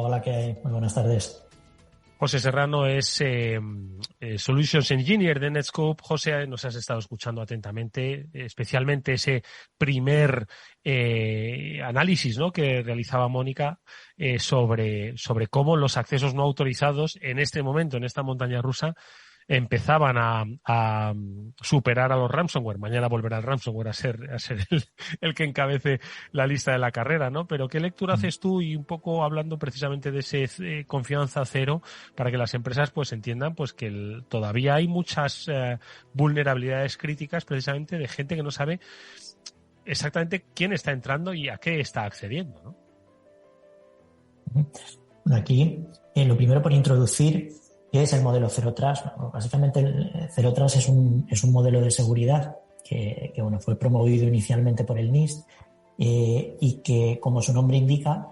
Hola, ¿qué hay? Muy buenas tardes. José Serrano es Solutions Engineer de Netscope. José, nos has estado escuchando atentamente, especialmente ese primer análisis, ¿no?, que realizaba Mónica sobre cómo los accesos no autorizados en este momento, en esta montaña rusa, empezaban a superar a los ransomware. Mañana volverá el ransomware a ser el que encabece la lista de la carrera, ¿no? Pero ¿qué lectura haces tú? Y un poco hablando precisamente de ese confianza cero, para que las empresas pues entiendan pues que todavía hay muchas vulnerabilidades críticas, precisamente de gente que no sabe exactamente quién está entrando y a qué está accediendo, ¿no? Bueno, aquí lo primero por introducir qué es el modelo Zero Trust. Bueno, básicamente el Zero Trust es un modelo de seguridad que fue promovido inicialmente por el NIST y que, como su nombre indica,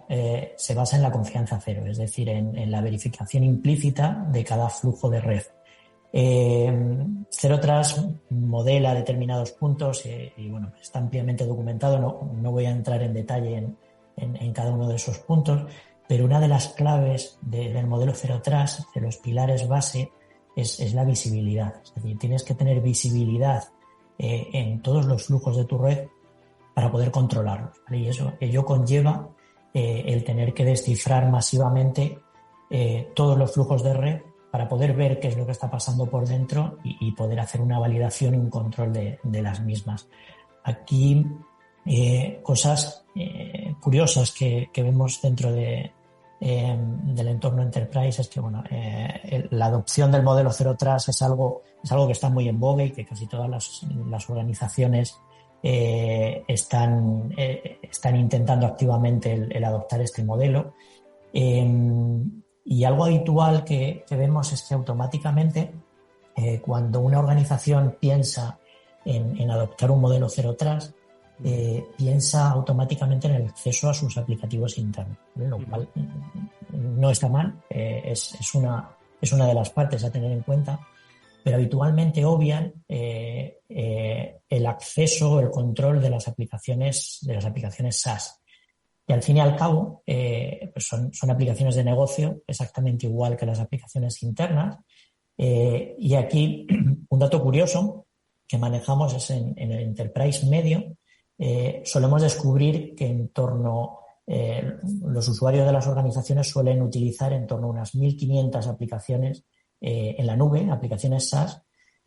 se basa en la confianza cero, es decir, en la verificación implícita de cada flujo de red. Zero Trust modela determinados puntos y bueno, está ampliamente documentado. No voy a entrar en detalle en cada uno de esos puntos, pero una de las claves del modelo Zero Trust, de los pilares base, es la visibilidad. Es decir, tienes que tener visibilidad en todos los flujos de tu red para poder controlarlos, ¿vale? Y ello conlleva el tener que descifrar masivamente todos los flujos de red para poder ver qué es lo que está pasando por dentro y poder hacer una validación y un control de las mismas. Aquí cosas curiosas que vemos dentro del entorno enterprise es que la adopción del modelo Zero Trust es algo que está muy en voga y que casi todas las organizaciones están intentando activamente el adoptar este modelo. Y algo habitual que vemos es que automáticamente cuando una organización piensa en adoptar un modelo Zero Trust, piensa automáticamente en el acceso a sus aplicativos internos, ¿vale? Lo cual no está mal, es una de las partes a tener en cuenta, pero habitualmente obvian el acceso, el control de las aplicaciones SaaS. Y al fin y al cabo, pues son aplicaciones de negocio exactamente igual que las aplicaciones internas. Y aquí un dato curioso que manejamos es en el enterprise medio, solemos descubrir que los usuarios de las organizaciones suelen utilizar en torno a unas 1.500 aplicaciones en la nube, aplicaciones SaaS,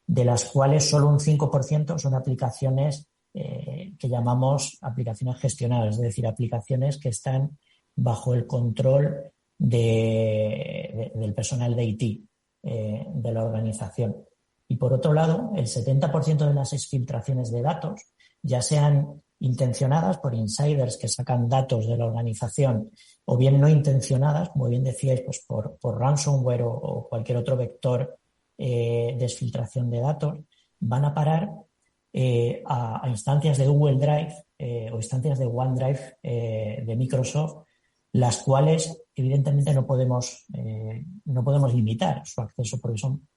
de las cuales solo un 5% son aplicaciones que llamamos aplicaciones gestionadas, es decir, aplicaciones que están bajo el control del personal de IT de la organización. Y por otro lado, el 70% de las exfiltraciones de datos, ya sean intencionadas por insiders que sacan datos de la organización o bien no intencionadas, como bien decíais, pues por ransomware o cualquier otro vector de exfiltración de datos, van a parar a instancias de Google Drive o instancias de OneDrive de Microsoft, las cuales evidentemente no podemos limitar su acceso porque son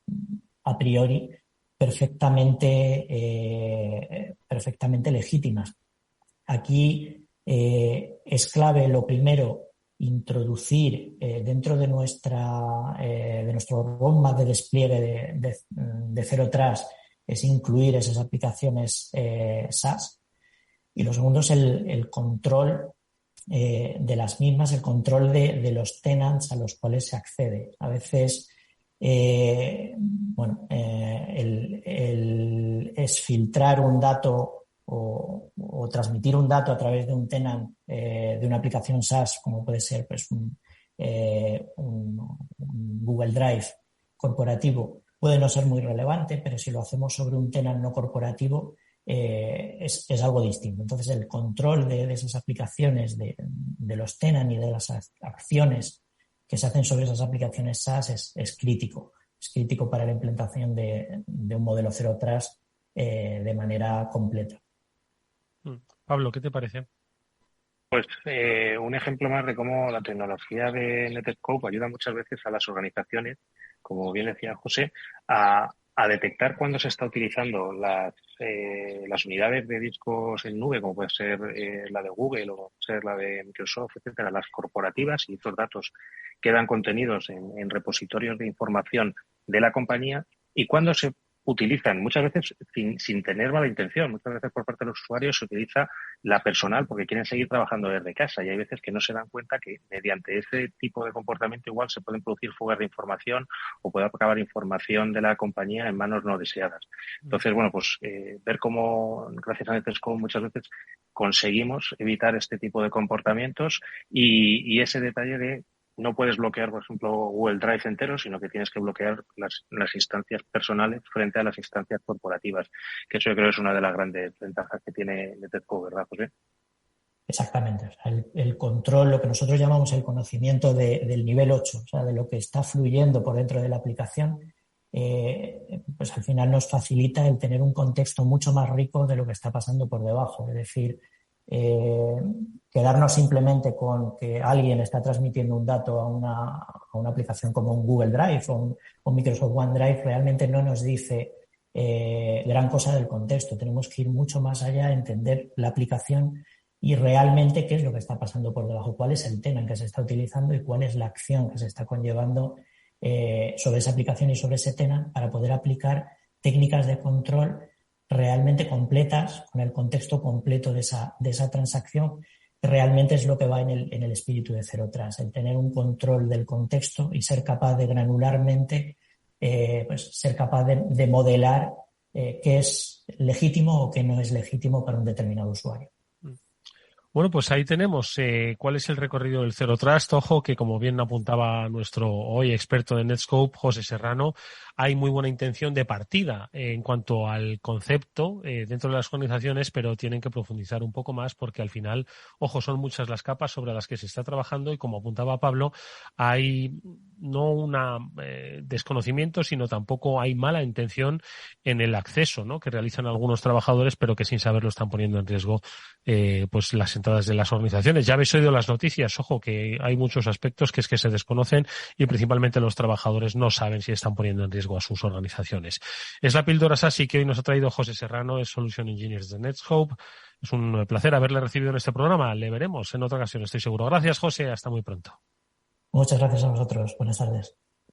a priori perfectamente legítimas. Aquí es clave, lo primero, introducir dentro de nuestro roadmap de despliegue de Zero Trust, es incluir esas aplicaciones SaaS. Y lo segundo es el control de las mismas, el control de los tenants a los cuales se accede. A veces el exfiltrar un dato o transmitir un dato a través de un tenant de una aplicación SaaS, como puede ser pues un Google Drive corporativo, puede no ser muy relevante, pero si lo hacemos sobre un tenant no corporativo es algo distinto. Entonces, el control de esas aplicaciones, de los tenant y de las acciones que se hacen sobre esas aplicaciones SaaS es crítico. Es crítico para la implementación de un modelo Zero Trust de manera completa. Pablo, ¿qué te parece? Pues un ejemplo más de cómo la tecnología de Netscope ayuda muchas veces a las organizaciones, como bien decía José, a a detectar cuándo se está utilizando las unidades de discos en nube, como puede ser la de Google o puede ser la de Microsoft, etcétera, las corporativas, y estos datos quedan contenidos en repositorios de información de la compañía, y cuándo se utilizan, muchas veces sin tener mala intención, muchas veces por parte de los usuarios se utiliza la personal porque quieren seguir trabajando desde casa, y hay veces que no se dan cuenta que mediante ese tipo de comportamiento igual se pueden producir fugas de información o puede acabar información de la compañía en manos no deseadas. Entonces, bueno, pues ver cómo gracias a Netscope muchas veces conseguimos evitar este tipo de comportamientos y ese detalle de no puedes bloquear, por ejemplo, Google Drive entero, sino que tienes que bloquear las instancias personales frente a las instancias corporativas, que eso yo creo es una de las grandes ventajas que tiene Netscope, ¿verdad, José? Exactamente. O sea, el control, lo que nosotros llamamos el conocimiento del nivel 8, o sea, de lo que está fluyendo por dentro de la aplicación, pues al final nos facilita el tener un contexto mucho más rico de lo que está pasando por debajo. Es decir, quedarnos simplemente con que alguien está transmitiendo un dato a una aplicación como un Google Drive o un Microsoft OneDrive realmente no nos dice gran cosa del contexto. Tenemos que ir mucho más allá, entender la aplicación y realmente qué es lo que está pasando por debajo, cuál es el tema en que se está utilizando y cuál es la acción que se está conllevando sobre esa aplicación y sobre ese tema para poder aplicar técnicas de control realmente completas, con el contexto completo de esa transacción, que realmente es lo que va en el espíritu de Zero Trust, el tener un control del contexto y ser capaz de granularmente, pues ser capaz de modelar qué es legítimo o qué no es legítimo para un determinado usuario. Bueno, pues ahí tenemos cuál es el recorrido del Zero Trust. Ojo que, como bien apuntaba nuestro hoy experto de Netscope, José Serrano, hay muy buena intención de partida en cuanto al concepto dentro de las organizaciones, pero tienen que profundizar un poco más porque al final, ojo, son muchas las capas sobre las que se está trabajando y, como apuntaba Pablo, hay no un desconocimiento, sino tampoco hay mala intención en el acceso, ¿no?, que realizan algunos trabajadores, pero que sin saberlo están poniendo en riesgo pues las entradas de las organizaciones. Ya habéis oído las noticias, ojo, que hay muchos aspectos que se desconocen y principalmente los trabajadores no saben si están poniendo en riesgo a sus organizaciones. Es la píldora SASI que hoy nos ha traído José Serrano, es Solution Engineers de Netscope. Es un placer haberle recibido en este programa. Le veremos en otra ocasión, estoy seguro. Gracias, José. Hasta muy pronto. Muchas gracias a vosotros. Buenas tardes.